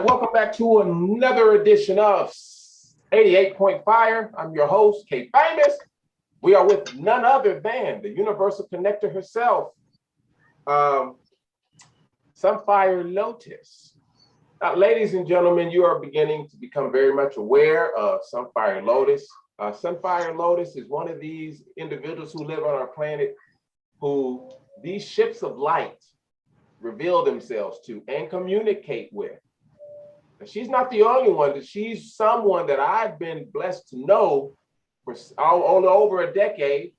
Welcome back to another edition of 88 Fire. I'm your host, K Famous. We are with none other than the Universal Connector herself, Sunfire Lotus. Now, ladies and gentlemen, you are beginning to become very much aware of Sunfire Lotus. Sunfire Lotus is one of these individuals who live on our planet who these ships of light reveal themselves to and communicate with. She's not the only one. She's someone that I've been blessed to know for over a decade.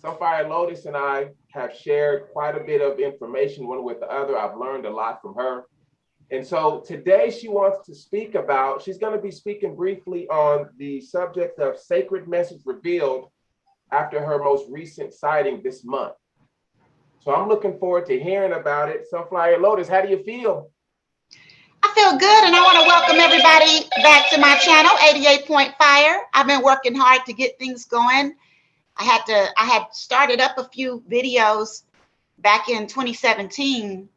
Sunfire Lotus and I have shared quite a bit of information one with the other. I've learned a lot from her. And so today she wants to speak about, she's going to be speaking briefly on the subject of sacred message revealed after her most recent sighting this month. So I'm looking forward to hearing about it. Sunfire Lotus, how do you feel? I feel good, and I want to welcome everybody back to my channel, 88 Fire. I've been working hard to get things going. I had started up a few videos back in 2017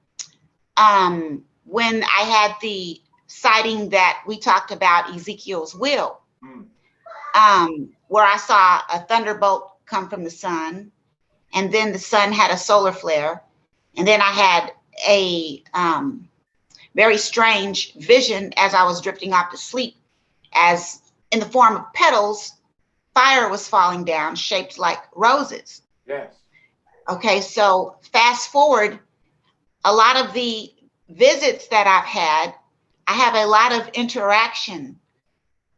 when I had the sighting that we talked about, Ezekiel's will, where I saw a thunderbolt come from the sun, and then the sun had a solar flare, and then I had a very strange vision as I was drifting off to sleep, as in the form of petals, fire was falling down, shaped like roses. Yes. Okay, so fast forward, a lot of the visits that I've had, I have a lot of interaction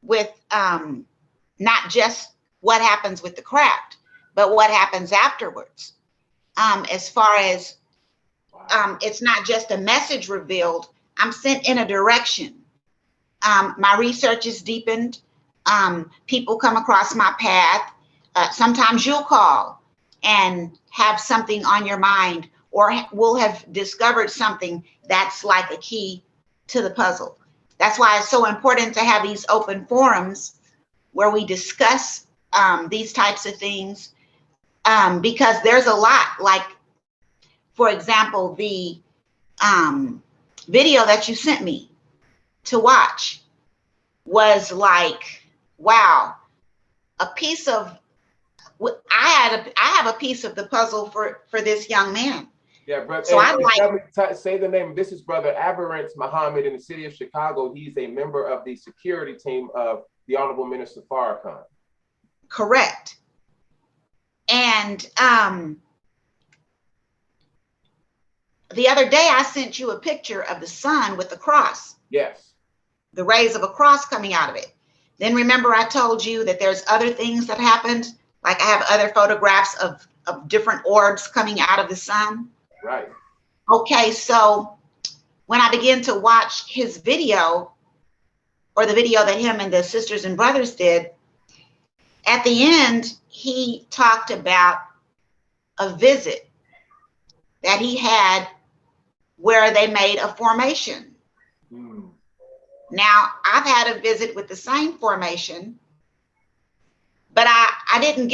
with not just what happens with the craft, but what happens afterwards. As far as it's not just a message revealed, I'm sent in a direction. My research is deepened. People come across my path. Sometimes you'll call and have something on your mind, or will have discovered something that's like a key to the puzzle. That's why it's so important to have these open forums where we discuss these types of things, because there's a lot. Like, for example, the video that you sent me to watch was like, wow, a piece of I have a piece of the puzzle for this young man. Yeah, brother. So I'd like say the name. This is Brother Aberrance Muhammad in the city of Chicago. He's a member of the security team of the Honorable Minister Farrakhan. Correct. And the other day I sent you a picture of the sun with the cross. Yes. The rays of a cross coming out of it. Then remember I told you that there's other things that happened. Like I have other photographs of different orbs coming out of the sun. Right. Okay, so when I began to watch his video, or the video that him and the sisters and brothers did, at the end, he talked about a visit that he had where they made a formation. Now, I've had a visit with the same formation, but I didn't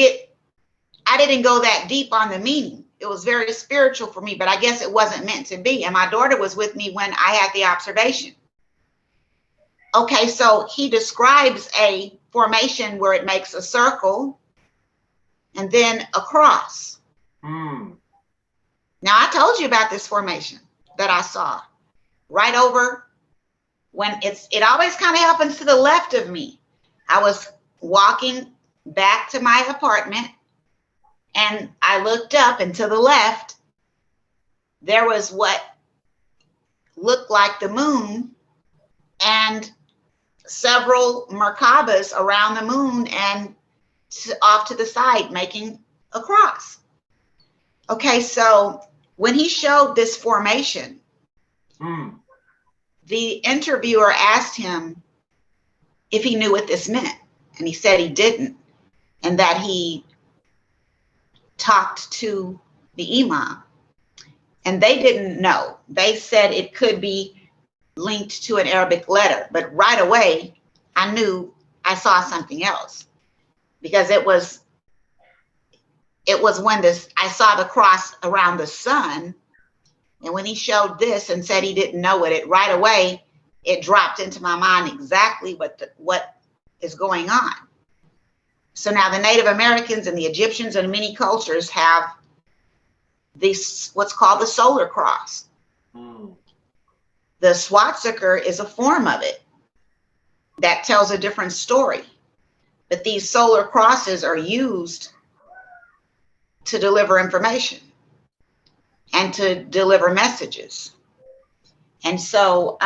go that deep on the meaning. It was very spiritual for me, but I guess it wasn't meant to be. And my daughter was with me when I had the observation. Okay, so he describes a formation where it makes a circle and then a cross. Now, I told you about this formation that I saw right over when it always kind of happens to the left of me. I was walking back to my apartment and I looked up, and to the left, there was what looked like the moon and several Merkabas around the moon and off to the side making a cross. Okay, so when he showed this formation, the interviewer asked him if he knew what this meant, and he said he didn't, and that he talked to the imam, and they didn't know. They said it could be linked to an Arabic letter, but right away I knew I saw something else, because it was when I saw the cross around the sun, and when he showed this and said he didn't know it right away, it dropped into my mind exactly what is going on. So now the Native Americans and the Egyptians and many cultures have this, what's called the solar cross. The swastika is a form of it that tells a different story. But these solar crosses are used to deliver information and to deliver messages. And so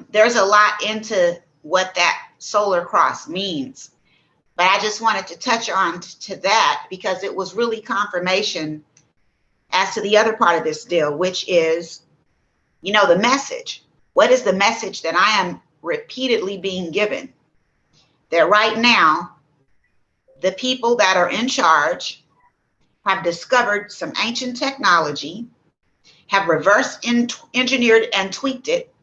there's a lot into what that solar cross means. But I just wanted to touch on to that because it was really confirmation as to the other part of this deal, which is, you know, the message. What is the message that I am repeatedly being given? That right now, the people that are in charge have discovered some ancient technology, have reverse engineered and tweaked it,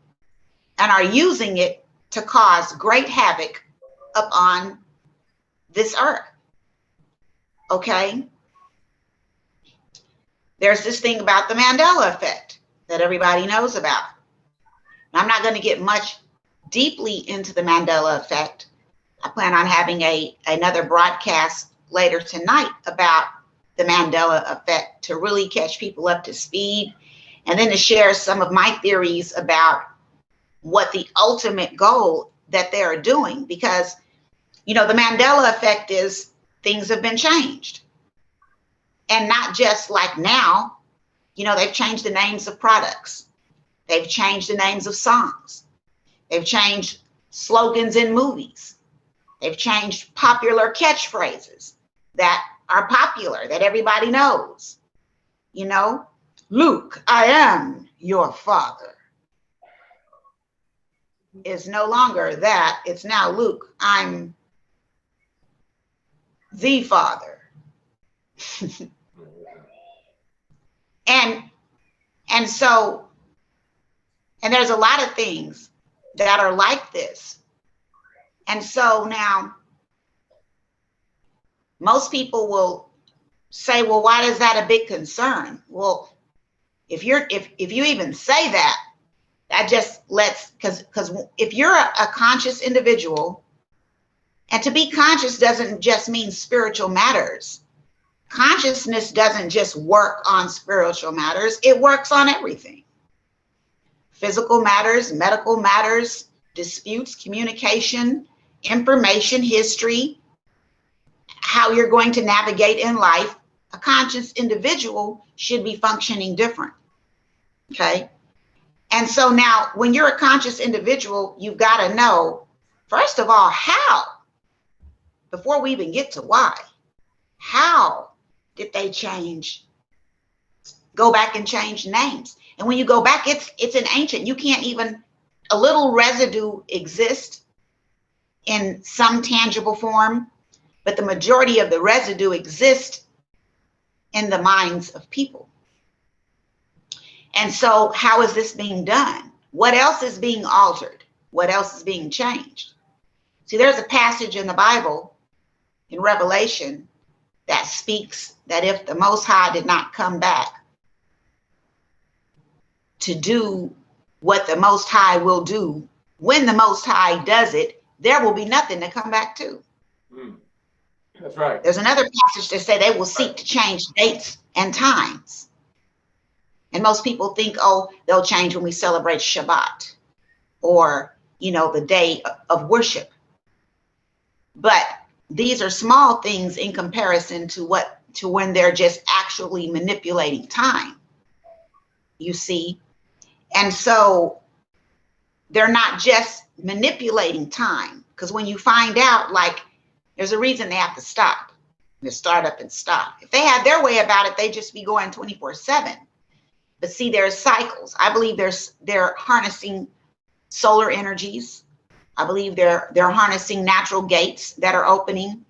and are using it to cause great havoc upon this earth. Okay? There's this thing about the Mandela effect that everybody knows about. I'm not going to get much deeply into the Mandela effect. I plan on having another broadcast later tonight about the Mandela effect to really catch people up to speed, and then to share some of my theories about what the ultimate goal that they're doing. Because, you know, the Mandela effect is things have been changed. And not just like now, you know, they've changed the names of products. They've changed the names of songs. They've changed slogans in movies. They've changed popular catchphrases that are popular, that everybody knows. You know, Luke, I am your father. Is no longer that. It's now, Luke, I'm the father. And so, and there's a lot of things that are like this. And so now, most people will say, well, why is that a big concern? Well, if you even say that, that just lets, because if you're a conscious individual, and to be conscious doesn't just mean spiritual matters. Consciousness doesn't just work on spiritual matters, it works on everything. Physical matters, medical matters, disputes, communication, information, history, how you're going to navigate in life. A conscious individual should be functioning different. Okay. And so now when you're a conscious individual, you've got to know, first of all, how, before we even get to why, how did they change, go back and change names? And when you go back, it's an ancient, you can't even, a little residue exists in some tangible form, but the majority of the residue exists in the minds of people. And so how is this being done? What else is being altered? What else is being changed? See, there's a passage in the Bible, in Revelation, that speaks that if the Most High did not come back to do what the Most High will do, when the Most High does it, there will be nothing to come back to. That's right. There's another passage that says they will seek to change dates and times. And most people think, oh, they'll change when we celebrate Shabbat or, you know, the day of worship. But these are small things in comparison to when they're just actually manipulating time, you see. And so they're not just manipulating time, because when you find out, like, there's a reason they have to stop. They start up and stop. If they had their way about it, they'd just be going 24/7. But see, there's cycles. I believe they're harnessing solar energies. I believe they're harnessing natural gates that are opening.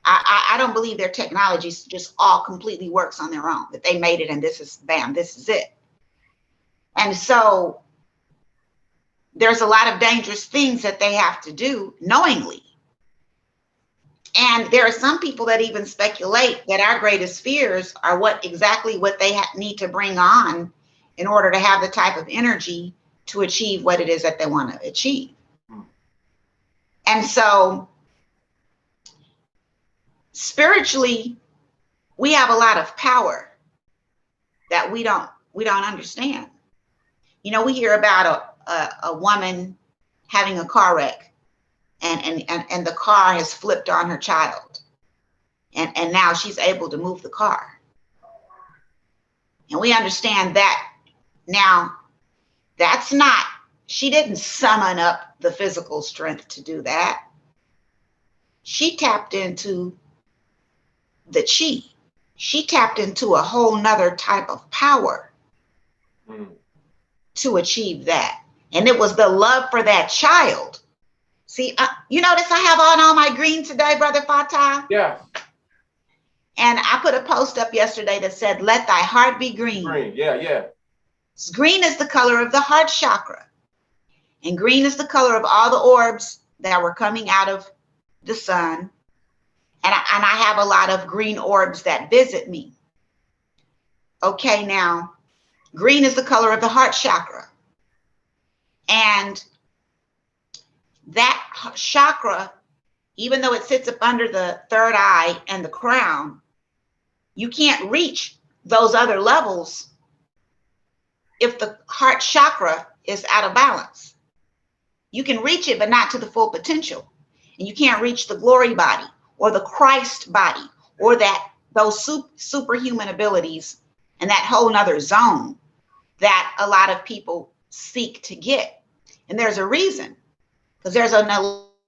I don't believe their technology just all completely works on their own, that they made it and this is, bam, this is it. And so there's a lot of dangerous things that they have to do knowingly. And there are some people that even speculate that our greatest fears are exactly what they need to bring on in order to have the type of energy to achieve what it is that they want to achieve. And so spiritually, we have a lot of power that we don't understand. You know, we hear about a woman having a car wreck and the car has flipped on her child. And now she's able to move the car. And we understand that now that's not, she didn't summon up the physical strength to do that. She tapped into the chi. She tapped into a whole nother type of power to achieve that. And it was the love for that child. See, you notice I have on all my green today, Brother Fatah? Yeah. And I put a post up yesterday that said, let thy heart be green. Green, yeah. Green is the color of the heart chakra. And green is the color of all the orbs that were coming out of the sun. And I have a lot of green orbs that visit me. Okay, now, green is the color of the heart chakra. And that chakra, even though it sits up under the third eye and the crown, you can't reach those other levels if the heart chakra is out of balance. You can reach it, but not to the full potential. And you can't reach the glory body or the Christ body or those superhuman abilities and that whole nother zone that a lot of people seek to get. And there's a reason, because there's an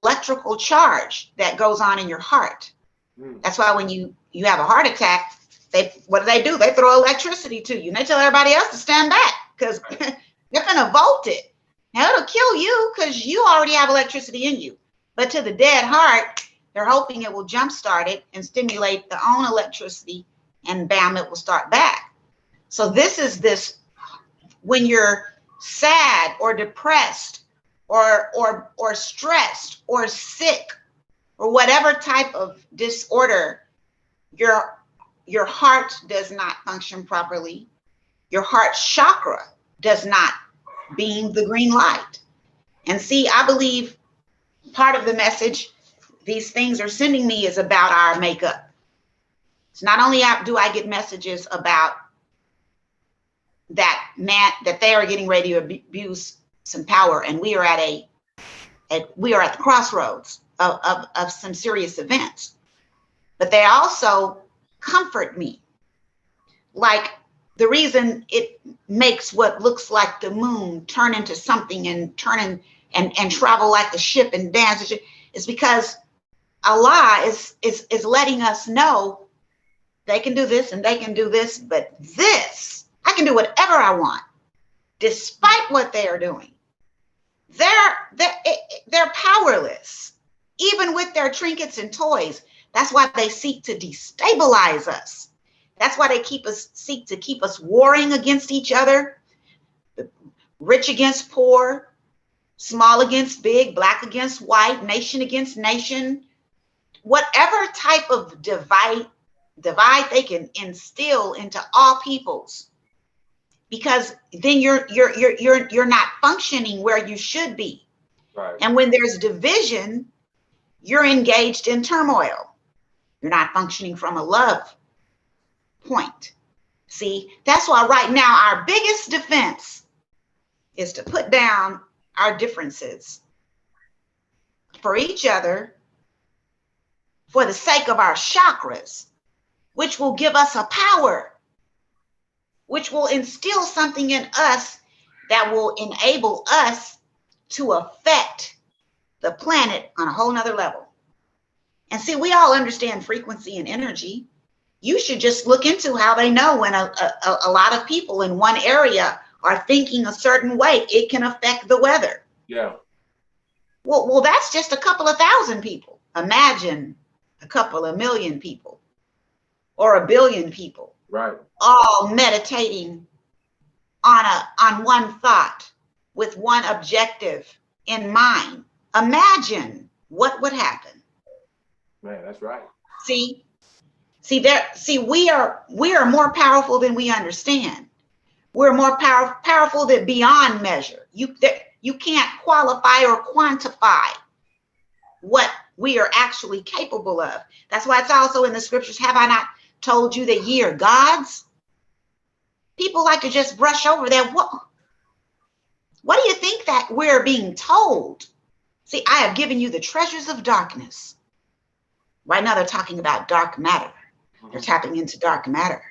electrical charge that goes on in your heart. That's why when you have a heart attack, what do? They throw electricity to you and they tell everybody else to stand back because they're going to volt it. Now it'll kill you because you already have electricity in you. But to the dead heart, they're hoping it will jumpstart it and stimulate the own electricity, and bam, it will start back. So this when you're sad or depressed or stressed or sick or whatever type of disorder, your heart does not function properly. Your heart chakra does not beam the green light. And see, I believe part of the message these things are sending me is about our makeup. It's not only do I get messages about that they are getting ready to abuse some power, and we are at the crossroads of some serious events. But they also comfort me. Like the reason it makes what looks like the moon turn into something and turn and travel like the ship and dance is because Allah is letting us know they can do this and they can do this, but this, I can do whatever I want, despite what they are doing. They're powerless, even with their trinkets and toys. That's why they seek to destabilize us. That's why they seek to keep us warring against each other, rich against poor, small against big, black against white, nation against nation. Whatever type of divide they can instill into all peoples, because then you're not functioning where you should be. Right. And when there's division, you're engaged in turmoil. You're not functioning from a love point. See, that's why right now our biggest defense is to put down our differences for each other, for the sake of our chakras, which will give us a power, which will instill something in us that will enable us to affect the planet on a whole nother level. And see, we all understand frequency and energy. You should just look into how they know when a lot of people in one area are thinking a certain way, it can affect the weather. Yeah. Well, that's just a couple of thousand people. Imagine a couple of million people or a billion people. Right. All meditating on one thought with one objective in mind. Imagine what would happen. Man, that's right. See, we are more powerful than we understand. We're more powerful than beyond measure. You can't qualify or quantify what we are actually capable of. That's why it's also in the scriptures. Have I not told you that ye are gods? People like to just brush over that. What do you think that we're being told? See, I have given you the treasures of darkness. Right now they're talking about dark matter. They're tapping into dark matter.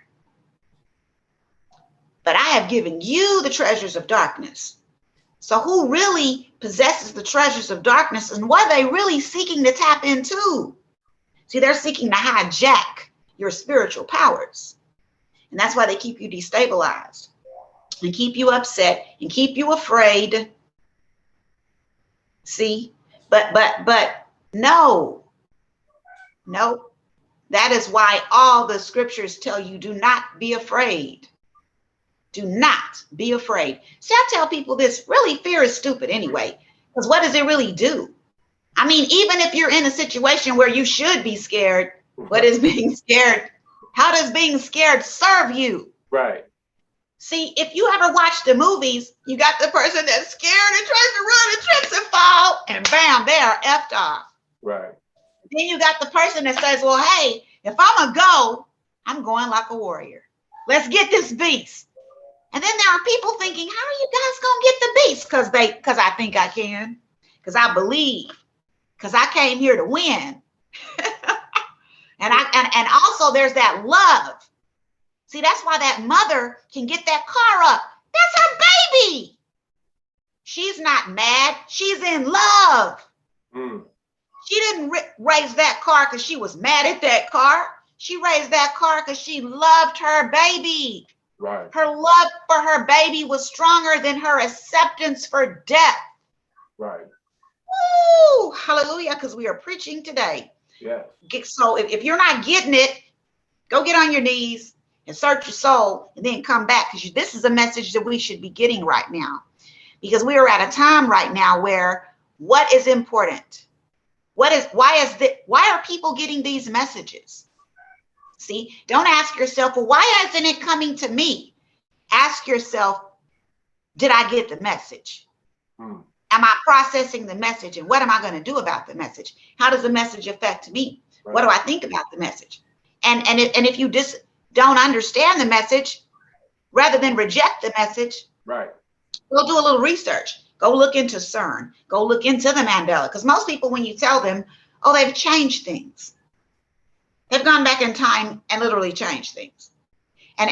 But I have given you the treasures of darkness. So who really possesses the treasures of darkness, and what are they really seeking to tap into? See, they're seeking to hijack your spiritual powers. And that's why they keep you destabilized and keep you upset and keep you afraid. See, but no, that is why all the scriptures tell you, do not be afraid. Do not be afraid. See, I tell people this, really, fear is stupid anyway, because what does it really do? I mean, even if you're in a situation where you should be scared, what is being scared? How does being scared serve you? Right. See, if you ever watch the movies, you got the person that's scared and tries to run and trips and fall, and bam, they are effed off. Right. Then you got the person that says, well, hey, if I'm a go, I'm going like a warrior. Let's get this beast. And then there are people thinking, how are you guys going to get the beast? Because I think I can, because I believe, because I came here to win. and also there's that love. See, that's why that mother can get that car up. That's her baby. She's not mad. She's in love. She didn't raise that car because she was mad at that car. She raised that car because she loved her baby. Right. Her love for her baby was stronger than her acceptance for death. Right. Woo! Hallelujah, because we are preaching today. Yeah. So if you're not getting it, go get on your knees and search your soul and then come back, because this is a message that we should be getting right now, because we are at a time right now where what is important? Why are people getting these messages? See, don't ask yourself, well, why isn't it coming to me? Ask yourself, did I get the message? Am I processing the message? And what am I going to do about the message? How does the message affect me? Right. What do I think about the message? And if you just don't understand the message, rather than reject the message, right, go do a little research. Go look into CERN. Go look into the Mandela. Because most people, when you tell them, oh, they've changed things. They've gone back in time and literally changed things. And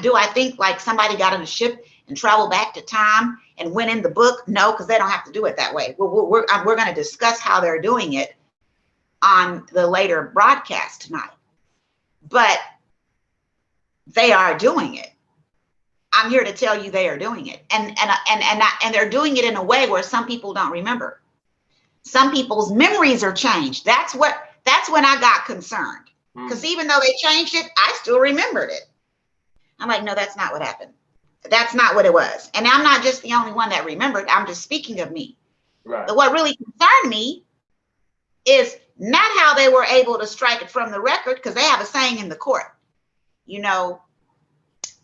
do I think like somebody got on a ship and traveled back to time and went in the book? No, because they don't have to do it that way. We're going to discuss how they're doing it on the later broadcast tonight. But they are doing it. I'm here to tell you they are doing it. And they're doing it in a way where some people don't remember. Some people's memories are changed. That's when I got concerned. Because even though they changed it, I still remembered it. I'm like, no, that's not what happened. That's not what it was. And I'm not just the only one that remembered. I'm just speaking of me. Right. But what really concerned me is not how they were able to strike it from the record, because they have a saying in the court. You know,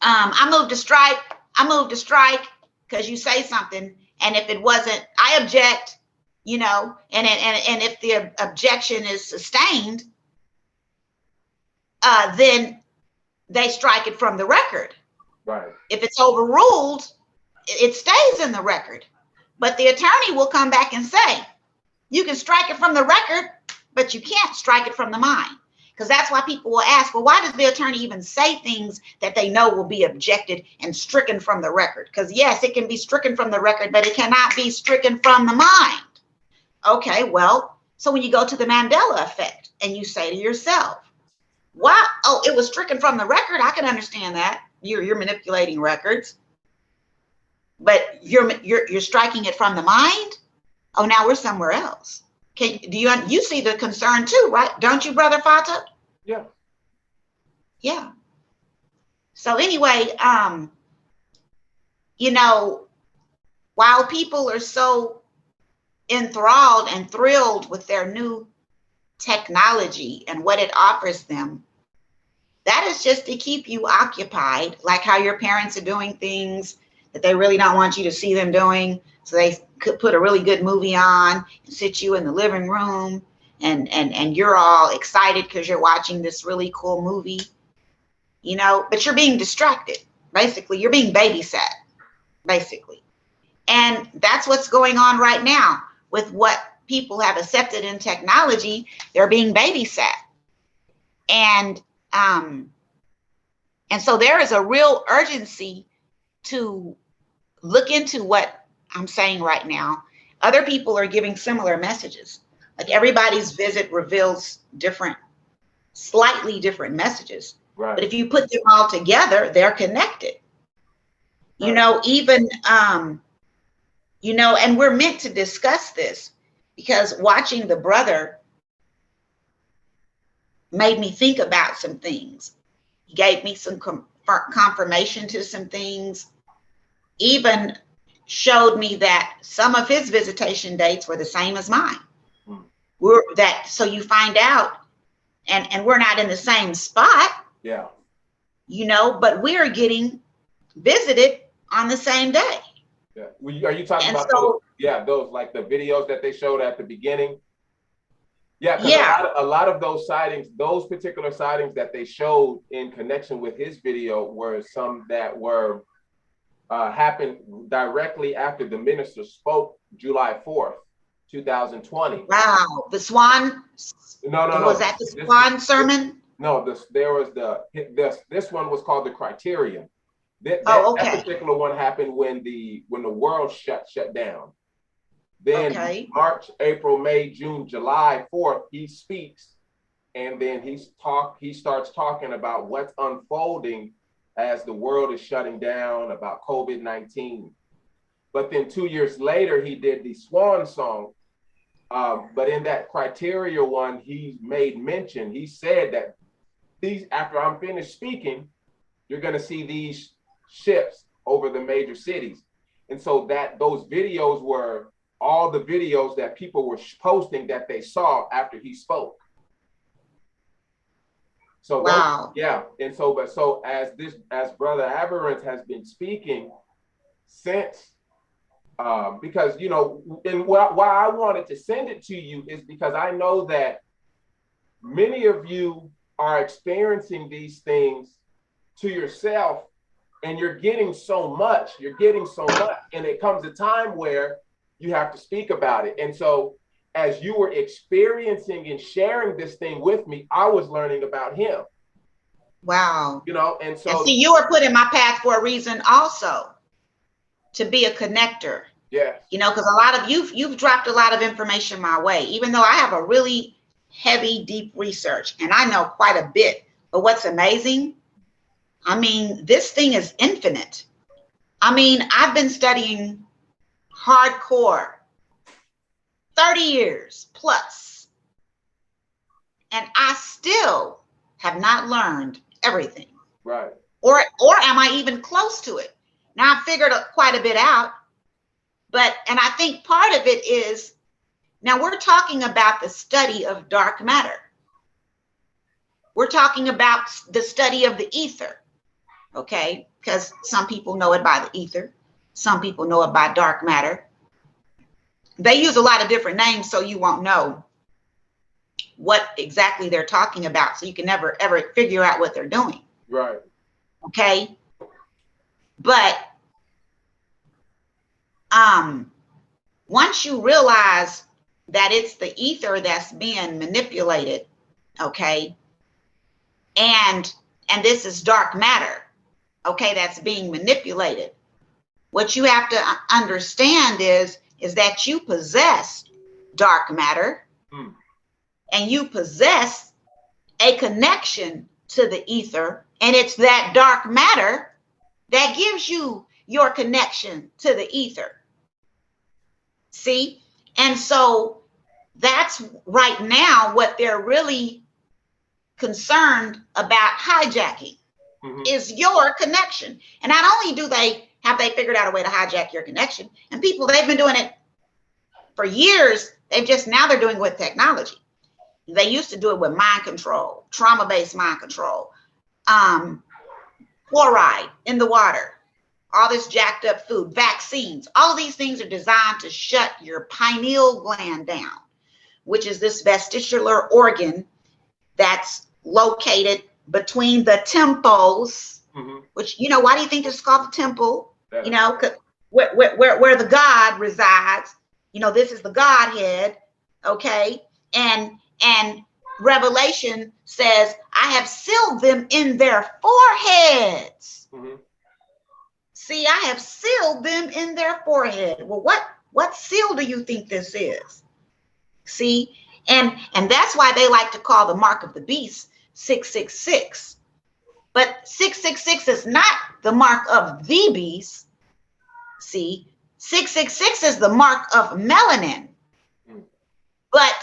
I moved to strike because you say something. And if it wasn't, I object, you know, and if the objection is sustained, then they strike it from the record. Right. If it's overruled, it stays in the record. But the attorney will come back and say, you can strike it from the record, but you can't strike it from the mind. Because that's why people will ask, well, why does the attorney even say things that they know will be objected and stricken from the record? Because yes, it can be stricken from the record, but it cannot be stricken from the mind. Okay, well, so when you go to the Mandela effect and you say to yourself, wow, oh, it was stricken from the record. I can understand that. You're manipulating records, but you're striking it from the mind. Oh, now we're somewhere else. Do you see the concern too, right? Don't you, Brother Fata? Yeah. Yeah. So anyway, you know, while people are so enthralled and thrilled with their new technology and what it offers them, that is just to keep you occupied, like how your parents are doing things. that they really don't want you to see them doing. So they could put a really good movie on and sit you in the living room, and you're all excited because you're watching this really cool movie, you know, but you're being distracted. Basically, you're being babysat, basically. And that's what's going on right now with what people have accepted in technology. They're being babysat. And so there is a real urgency to look into what I'm saying right now. Other people are giving similar messages. Like everybody's visit reveals different, slightly different messages. Right. But if you put them all together, they're connected. You Right. know, even, you know, and we're meant to discuss this because watching the brother made me think about some things. He gave me some confirmation to some things, even showed me that some of his visitation dates were the same as mine. So you find out, and we're not in the same spot. Yeah. You know, but we're getting visited on the same day. Yeah. Are you talking about those like the videos that they showed at the beginning? Yeah, because a lot of those sightings, those particular sightings that they showed in connection with his video were some that were happened directly after the minister spoke July 4th, 2020. Wow. The Swan? No. Was that the Swan sermon? No, this one was called the Criterion. That particular one happened when the world shut down. Then March, April, May, June, July 4th, he speaks, and then he starts talking about what's unfolding as the world is shutting down, about COVID-19. But then 2 years later, he did the Swan Song. But in that Criteria one, he made mention, he said that after I'm finished speaking, you're going to see these ships over the major cities. And so those videos were all the videos that people were posting that they saw after he spoke. So wow. And so as Brother Aberrant has been speaking since, because, you know, and why I wanted to send it to you is because I know that many of you are experiencing these things to yourself, and you're getting so much, and it comes a time where you have to speak about it. And so as you were experiencing and sharing this thing with me, I was learning about him. Wow. You know, and so see, you were put in my path for a reason also, to be a connector. Yeah. You know, because a lot of you've dropped a lot of information my way, even though I have a really heavy, deep research and I know quite a bit. But what's amazing, I mean, this thing is infinite. I mean, I've been studying hardcore 30 years plus, and I still have not learned everything. Right. Or am I even close to it? Now I've figured quite a bit out, and I think part of it is, now we're talking about the study of dark matter. We're talking about the study of the ether, okay? Because some people know it by the ether. Some people know it by dark matter. They use a lot of different names, so you won't know what exactly they're talking about. So you can never, ever figure out what they're doing. Right. Okay. But once you realize that it's the ether that's being manipulated, okay, and this is dark matter, okay, that's being manipulated. What you have to understand is that you possess dark matter, and you possess a connection to the ether, and it's that dark matter that gives you your connection to the ether. See? And so that's right now what they're really concerned about hijacking, is your connection. And not only have they figured out a way to hijack your connection, and people, they've been doing it for years. Now they're doing it with technology. They used to do it with mind control, trauma-based mind control, fluoride in the water, all this jacked up food, vaccines, all of these things are designed to shut your pineal gland down, which is this vestibular organ that's located between the temples, which, you know, why do you think it's called the temple? You know, where the God resides, you know, this is the Godhead, okay? And Revelation says, I have sealed them in their foreheads. See, I have sealed them in their forehead. Well, what seal do you think this is? See, and that's why they like to call the mark of the beast 666. But 666 is not the mark of the beast. See, 666 is the mark of melanin. But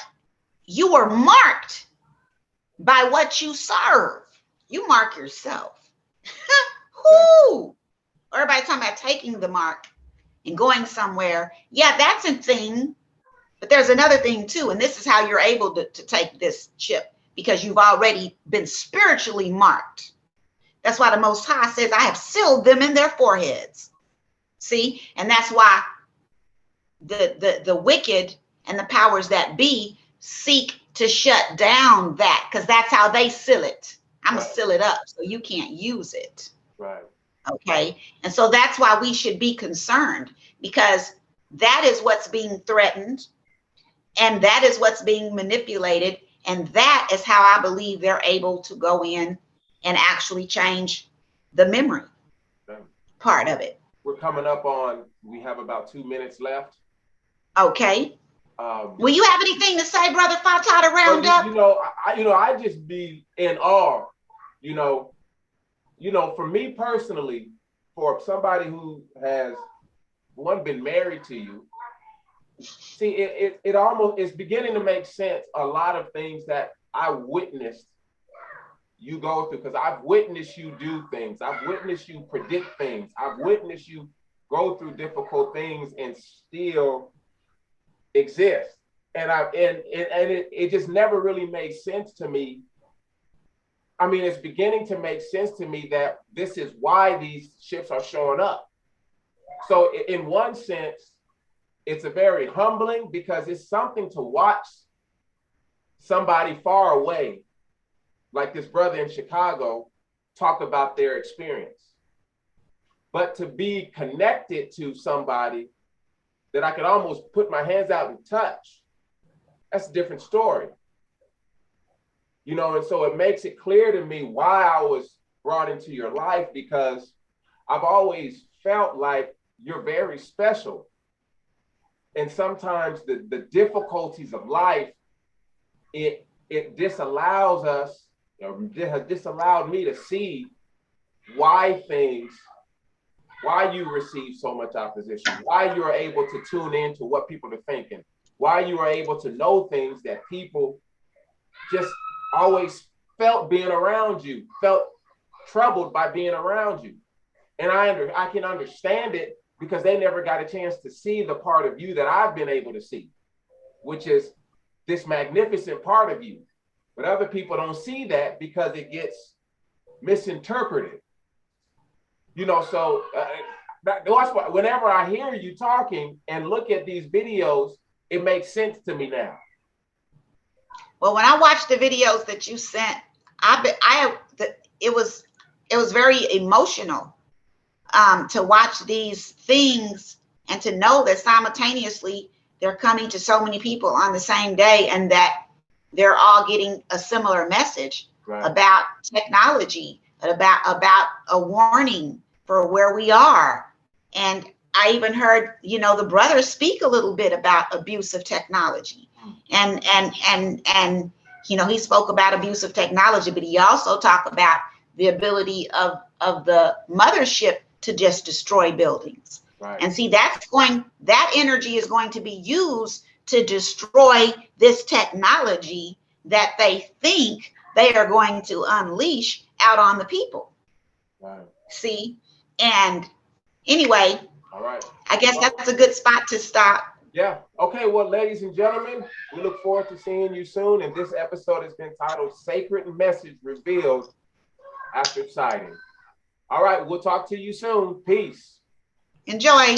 you are marked by what you serve. You mark yourself. Whoo! Everybody's talking about taking the mark and going somewhere. Yeah, that's a thing. But there's another thing too. And this is how you're able to take this chip, because you've already been spiritually marked. That's why the Most High says, I have sealed them in their foreheads. See, and that's why the wicked and the powers that be seek to shut down that, because that's how they seal it. I'm gonna seal it up so you can't use it. Right. Okay. And so that's why we should be concerned, because that is what's being threatened, and that is what's being manipulated, and that is how I believe they're able to go in and actually change the memory part of it. We're coming up on, we have about 2 minutes left. Okay. Will you have anything to say, Brother Fatah, to round up? I just be in awe, you know, for me personally, for somebody who has been married to you, see, it almost is beginning to make sense. A lot of things that I witnessed you go through, because I've witnessed you do things. I've witnessed you predict things. I've witnessed you go through difficult things and still exist. And it just never really made sense to me. I mean, it's beginning to make sense to me that this is why these ships are showing up. So in one sense, it's a very humbling, because it's something to watch somebody far away, like this brother in Chicago, talk about their experience. But to be connected to somebody that I could almost put my hands out and touch, that's a different story. You know, and so it makes it clear to me why I was brought into your life, because I've always felt like you're very special. And sometimes the difficulties of life, it disallows us, has disallowed me to see why you receive so much opposition, why you are able to tune into what people are thinking, why you are able to know things that people just always felt being around you, felt troubled by being around you. And I can understand it, because they never got a chance to see the part of you that I've been able to see, which is this magnificent part of you. But other people don't see that because it gets misinterpreted. You know, so whenever I hear you talking and look at these videos, it makes sense to me now. Well, when I watched the videos that you sent, it was very emotional to watch these things and to know that simultaneously they're coming to so many people on the same day, and that they're all getting a similar message about technology, about a warning for where we are. And I even heard, the brother speak a little bit about abuse of technology, and he spoke about abuse of technology, but he also talked about the ability of the mothership to just destroy buildings. Right. And see, that energy is going to be used to destroy this technology that they think they are going to unleash out on the people. Right. See, and anyway, all right, I guess that's a good spot to stop. Yeah. Okay. Well, ladies and gentlemen, we look forward to seeing you soon. And this episode has been titled Sacred Message Revealed After Sighting. All right. We'll talk to you soon. Peace. Enjoy.